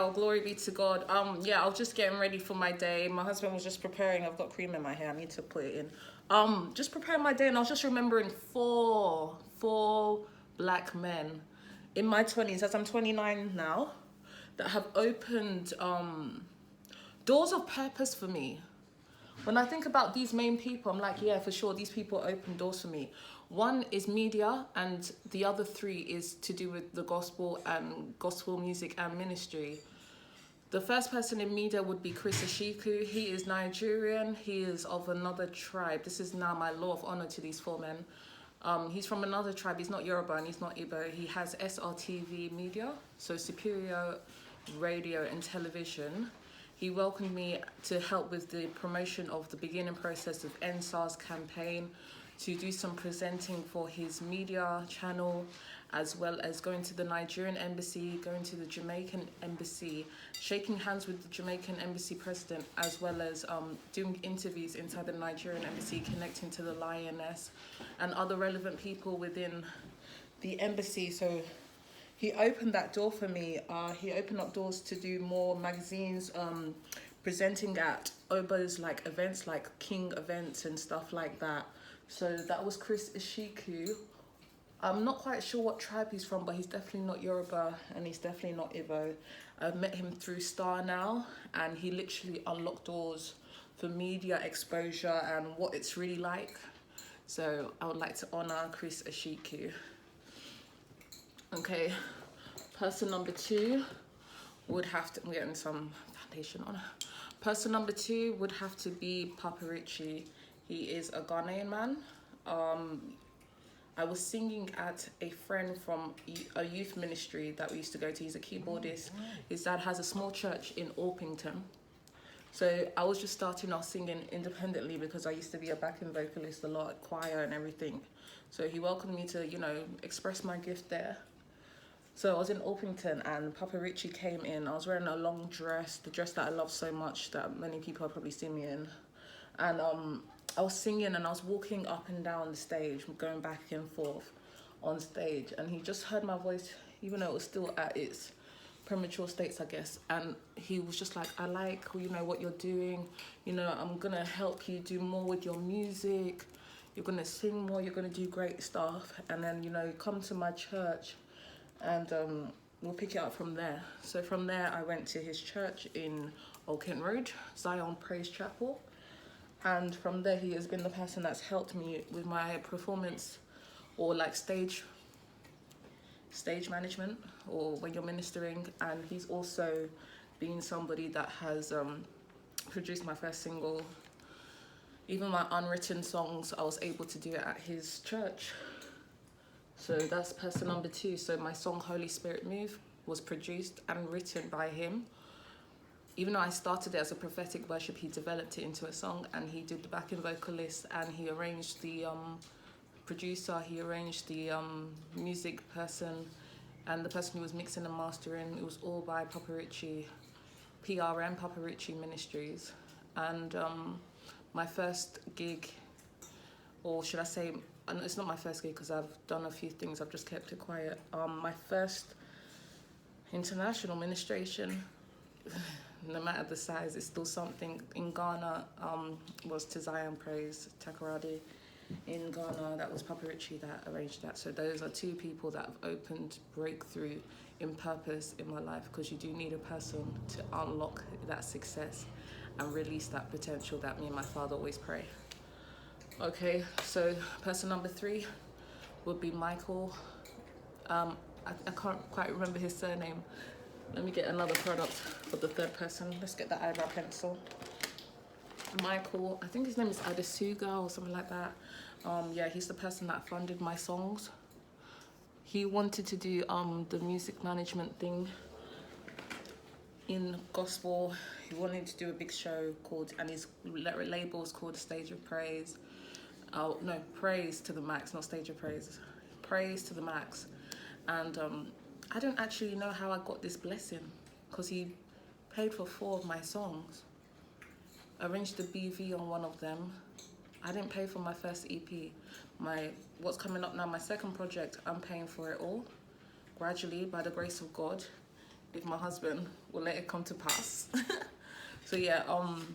Oh, glory be to God. Yeah, I was just getting ready for my day. My husband was just preparing. I've got cream in my hair. I need to put it in. Just preparing my day, and I was just remembering four black men in my 20s, as I'm 29 now, that have opened doors of purpose for me. When I think about these main people, I'm like, yeah, for sure, these people open doors for me. One is media, and the other three is to do with the gospel and gospel music and ministry. The first person in media would be Chris Ashiku. He is Nigerian. He is of another tribe. This is now my law of honor to these four men. He's from another tribe. He's not Yoruba and he's not Igbo. He has SRTV Media, so Superior Radio and Television. He welcomed me to help with the promotion of the beginning process of NSAR's campaign, to do some presenting for his media channel, as well as going to the Nigerian embassy, going to the Jamaican embassy, shaking hands with the Jamaican embassy president, as well as doing interviews inside the Nigerian embassy, connecting to the Lioness and other relevant people within the embassy. So he opened that door for me. He opened up doors to do more magazines, presenting at Obo's like events, like King events and stuff like that. So that was Chris Ishiku. I'm not quite sure what tribe he's from, but he's definitely not Yoruba and he's definitely not Igbo. I've met him through Star Now, and he literally unlocked doors for media exposure and what it's really like. So I would like to honor Chris Ashiku. Okay, person number two would have to, I'm getting some foundation on. Person number two would have to be Papa Richie. He is a Ghanaian man. I was singing at a friend from a youth ministry that we used to go to. He's a keyboardist. His dad has a small church in Orpington. So I was just starting off singing independently because I used to be a backing vocalist a lot at choir and everything. So he welcomed me to, express my gift there. So I was in Orpington and Papa Richie came in. I was wearing a long dress, the dress that I love so much that many people have probably seen me in. And I was singing and I was walking up and down the stage, going back and forth on stage. And he just heard my voice, even though it was still at its premature states, I guess. And he was just like, I like, what you're doing. I'm going to help you do more with your music. You're going to sing more. You're going to do great stuff. And then, come to my church and we'll pick it up from there. So from there, I went to his church in Old Kent Road, Zion Praise Chapel. And from there, he has been the person that's helped me with my performance or like stage management or when you're ministering. And he's also been somebody that has produced my first single. Even my unwritten songs, I was able to do it at his church. So that's person number two. So my song Holy Spirit Move was produced and written by him. Even though I started it as a prophetic worship, he developed it into a song, and he did the backing vocalist, and he arranged the producer, he arranged the music person, and the person who was mixing and mastering. It was all by Papa Richie, PRM, Papa Richie Ministries. And my first gig, or should I say, it's not my first gig because I've done a few things, I've just kept it quiet. My first international ministration, no matter the size, it's still something. In Ghana, was to Zion Praise, Takoradi. In Ghana, that was Papa Richie that arranged that. So those are two people that have opened breakthrough in purpose in my life, because you do need a person to unlock that success and release that potential that me and my father always pray. Okay, so person number three would be Michael. I can't quite remember his surname. Let me get another product for the third person. Let's get the eyebrow pencil. Michael, I think his name is Adesuga or something like that. Yeah, he's the person that funded my songs. He wanted to do the music management thing in gospel. He wanted to do a big show called, and his label is called Stage of Praise. Oh no, Praise to the Max, not Stage of Praise. Praise to the Max. And I don't actually know how I got this blessing, because he paid for 4 of my songs, arranged the BV on one of them. I didn't pay for my first EP. What's coming up now, my second project, I'm paying for it all, gradually, by the grace of God. if my husband will let it come to pass. So yeah, I'm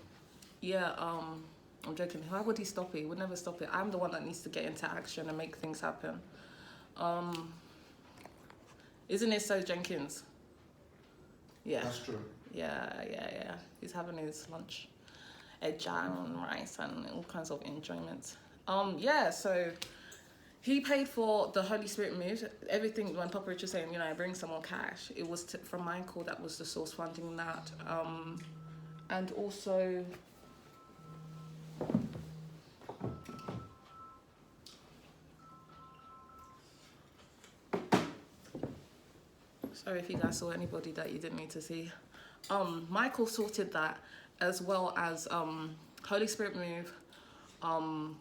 joking. Why would he stop it? He would never stop it. I'm the one that needs to get into action and make things happen. Isn't it so, Jenkins? Yeah. That's true. Yeah. He's having his lunch. Egg jam and rice and all kinds of enjoyment. Yeah, so he paid for the Holy Spirit move. Everything, when Papa Rich was saying, I bring someone cash, it was from Michael that was the source funding that. And also, sorry if you guys saw anybody that you didn't need to see. Michael sorted that, as well as Holy Spirit move,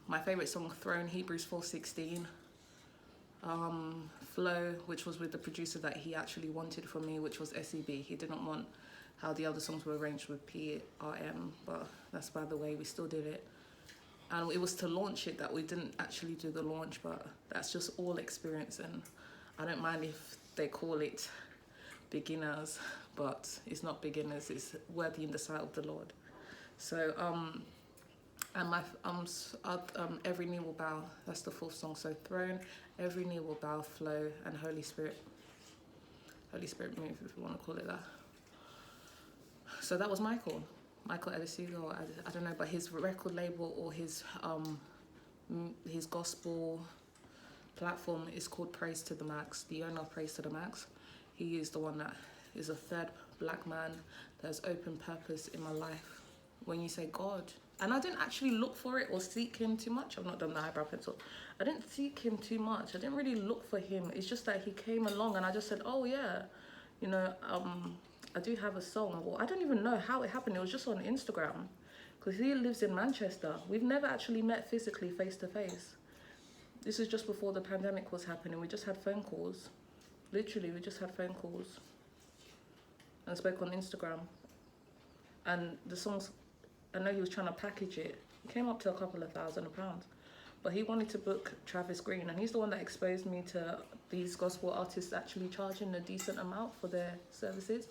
my favorite song, Throne, Hebrews 4:16, Flow, which was with the producer that he actually wanted for me, which was SEB. He didn't want how the other songs were arranged with PRM, but that's by the way, we still did it. And it was to launch it that we didn't actually do the launch, but that's just all experience, and I don't mind if they call it beginners, but it's not beginners, it's worthy in the sight of the Lord. So and my Every Knee Will Bow, that's the fourth song. So Throne, Every Knee Will Bow, Flow, and Holy Spirit move, if you want to call it that. So that was Michael Edisigo. I don't know, but his record label or his gospel platform is called Praise to the Max. The owner of Praise to the Max. He is the one that is a third black man that has open purpose in my life. When you say God, and I didn't actually look for it or seek him too much. I've not done the eyebrow pencil. I didn't seek him too much. I didn't really look for him. It's just that he came along and I just said, oh yeah, I do have a song. Well, I don't even know how it happened. It was just on Instagram, because he lives in Manchester. We've never actually met physically, face to face. This is just before the pandemic was happening. We just had phone calls. Literally, we just had phone calls and spoke on Instagram. And the songs, I know he was trying to package it. It came up to a couple of £1,000, but he wanted to book Travis Green, and he's the one that exposed me to these gospel artists actually charging a decent amount for their services,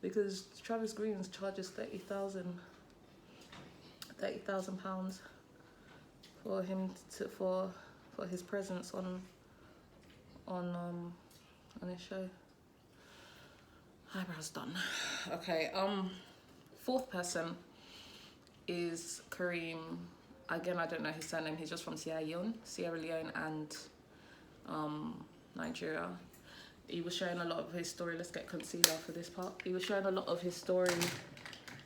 because Travis Green charges £30,000 for him for his presence on his show. Eyebrows done. Okay. Fourth person is Kareem. Again, I don't know his surname. He's just from Sierra Leone and Nigeria. He was sharing a lot of his story. Let's get concealer for this part. He was sharing a lot of his story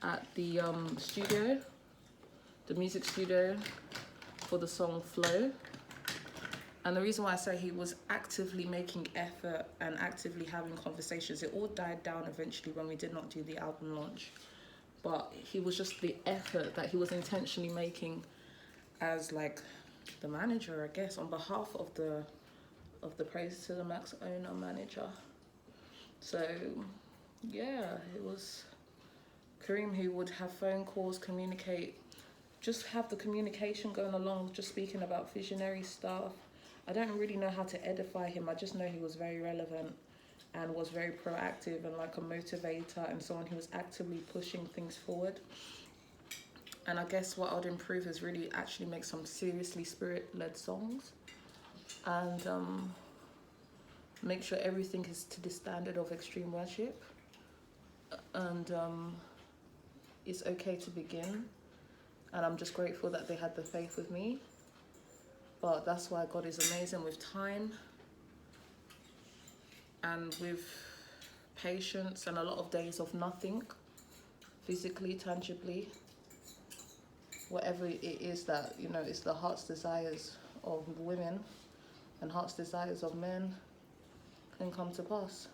at the studio, the music studio, for the song Flow. And the reason why I say he was actively making effort and actively having conversations, it all died down eventually when we did not do the album launch. But he was just the effort that he was intentionally making as like the manager, I guess, on behalf of the Praise to the Max owner manager. So yeah, it was Kareem who would have phone calls, communicate, just have the communication going along, just speaking about visionary stuff. I don't really know how to edify him. I just know he was very relevant and was very proactive and like a motivator and someone who was actively pushing things forward. And I guess what I would improve is really actually make some seriously spirit-led songs and make sure everything is to the standard of extreme worship. And it's okay to begin. And I'm just grateful that they had the faith with me. But that's why God is amazing with time and with patience and a lot of days of nothing, physically, tangibly. Whatever it is that, it's the heart's desires of women and heart's desires of men can come to pass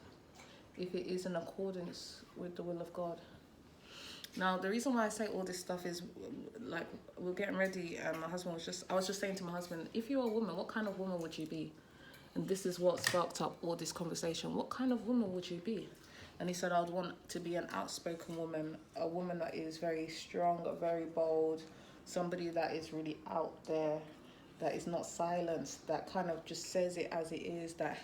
if it is in accordance with the will of God. Now, the reason why I say all this stuff is, like, we're getting ready and I was just saying to my husband, if you're a woman, what kind of woman would you be? And this is what sparked up all this conversation. What kind of woman would you be? And he said, I would want to be an outspoken woman, a woman that is very strong, very bold, somebody that is really out there, that is not silenced, that kind of just says it as it is, that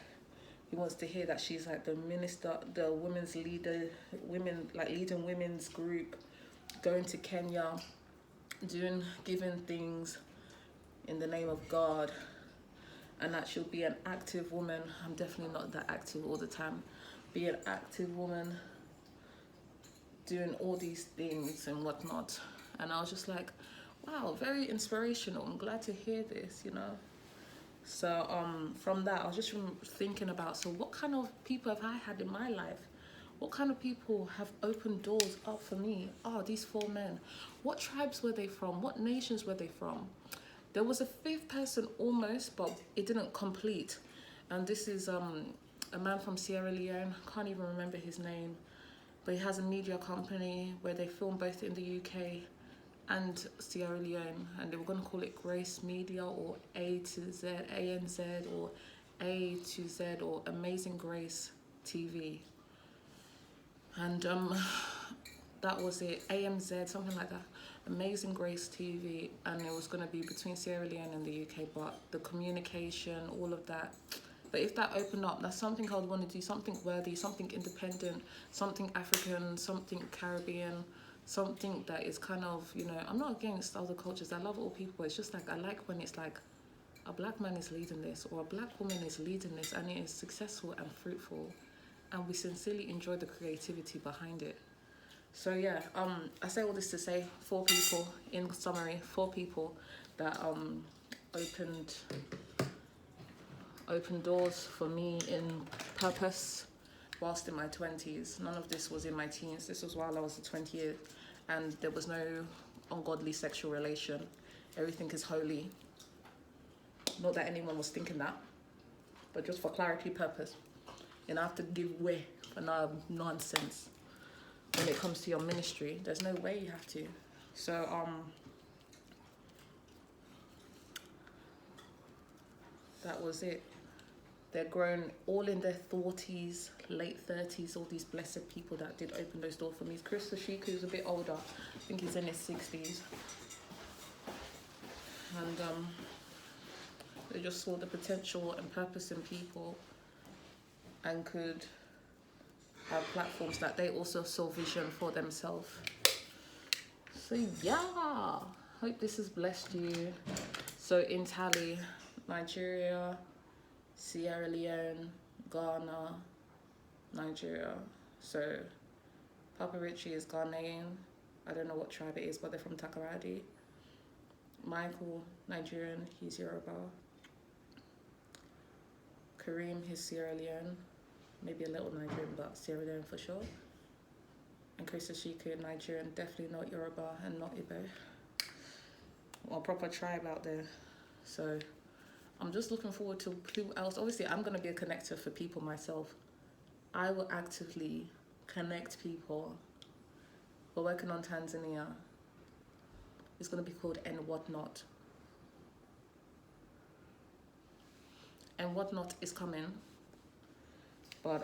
He wants to hear that she's like the minister, the women's leader, women like leading women's group, going to Kenya, giving things in the name of God, and that she'll be an active woman. I'm definitely not that active all the time. Be an active woman, doing all these things and whatnot. And I was just like, wow, very inspirational. I'm glad to hear this, you know. So from that, I was just thinking about, so what kind of people have I had in my life? What kind of people have opened doors up for me? Oh, these 4 men. What tribes were they from? What nations were they from? There was a 5th person almost, but it didn't complete. And this is a man from Sierra Leone. Can't even remember his name. But he has a media company where they film both in the UK and Sierra Leone, and they were going to call it Grace Media or A to Z, ANZ or A to Z or Amazing Grace TV. And that was it, AMZ, something like that, Amazing Grace TV, and it was going to be between Sierra Leone and the UK, but the communication, all of that. But if that opened up, that's something I would want to do, something worthy, something independent, something African, something Caribbean, something that is kind of, you know, I'm not against other cultures. I love all people. It's just like, I like when it's like a black man is leading this or a black woman is leading this and it is successful and fruitful and we sincerely enjoy the creativity behind it. So yeah, I say all this to say 4 people, in summary, 4 people that opened doors for me in purpose whilst in my 20s. None of this was in my teens. This was while I was 20 and there was no ungodly sexual relation. Everything is holy. Not that anyone was thinking that, but just for clarity purpose. You don't have to give way for no nonsense when it comes to your ministry. There's no way you have to. So that was it. They're grown, all in their 40s, late 30s, all these blessed people that did open those doors for me. Chris Tashiku is a bit older. I think he's in his 60s. And they just saw the potential and purpose in people and could have platforms that they also saw vision for themselves. So yeah, hope this has blessed you. So in tally, Nigeria, Sierra Leone, Ghana, Nigeria. So Papa Richie is Ghanaian. I don't know what tribe it is, but they're from Takoradi. Michael, Nigerian, he's Yoruba. Kareem, he's Sierra Leone. Maybe a little Nigerian, but Sierra Leone for sure. And Chris Ashiku, Nigerian, definitely not Yoruba and not Igbo. Well, proper tribe out there. So I'm just looking forward to who else. Obviously, I'm going to be a connector for people myself. I will actively connect people. We're working on Tanzania. It's going to be called And Whatnot. And Whatnot is coming. But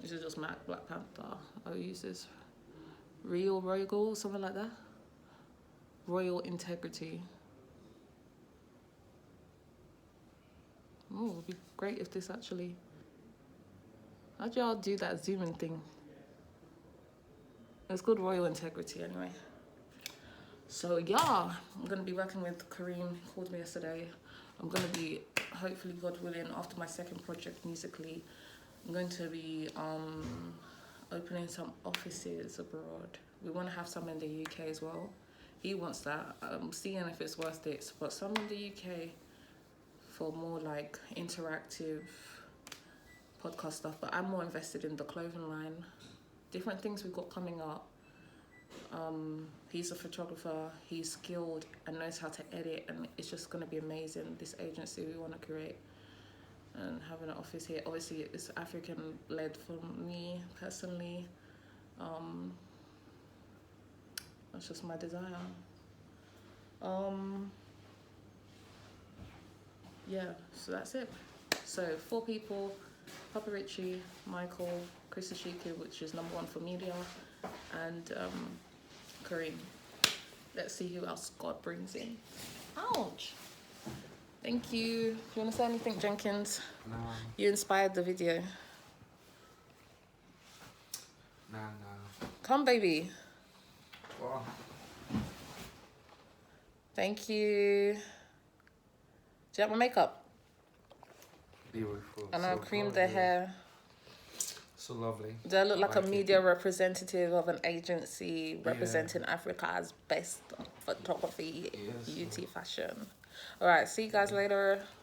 this is just Black Panther. I'll use this. Real Royal, something like that. Royal Integrity. Oh, it would be great if this actually... How'd y'all do that zooming thing? It's called Royal Integrity anyway. So yeah, I'm going to be working with Kareem. He called me yesterday. I'm going to be, hopefully, God willing, after my second project musically, I'm going to be opening some offices abroad. We want to have some in the UK as well. He wants that. I'm seeing if it's worth it. But some in the UK for more like interactive podcast stuff. But I'm more invested in the clothing line. Different things we've got coming up. He's a photographer, he's skilled and knows how to edit, and it's just going to be amazing. This agency we want to create and having an office here. Obviously, it's African led for me personally. That's just my desire. Yeah, so that's it. So 4 people: Papa Richie, Michael, Chris Ashiku, which is #1 for media, and Kareem. Let's see who else God brings in. Ouch. Thank you. You want to say anything, Jenkins? Nah, You inspired the video. nah. Come, baby. Well, Thank you. Do you have my makeup? beautiful. And so I'll cream the gorgeous. hair. So lovely. Do I look like a it. media representative of an agency representing Africa's best photography, Yes. beauty, fashion? All right, see you guys later.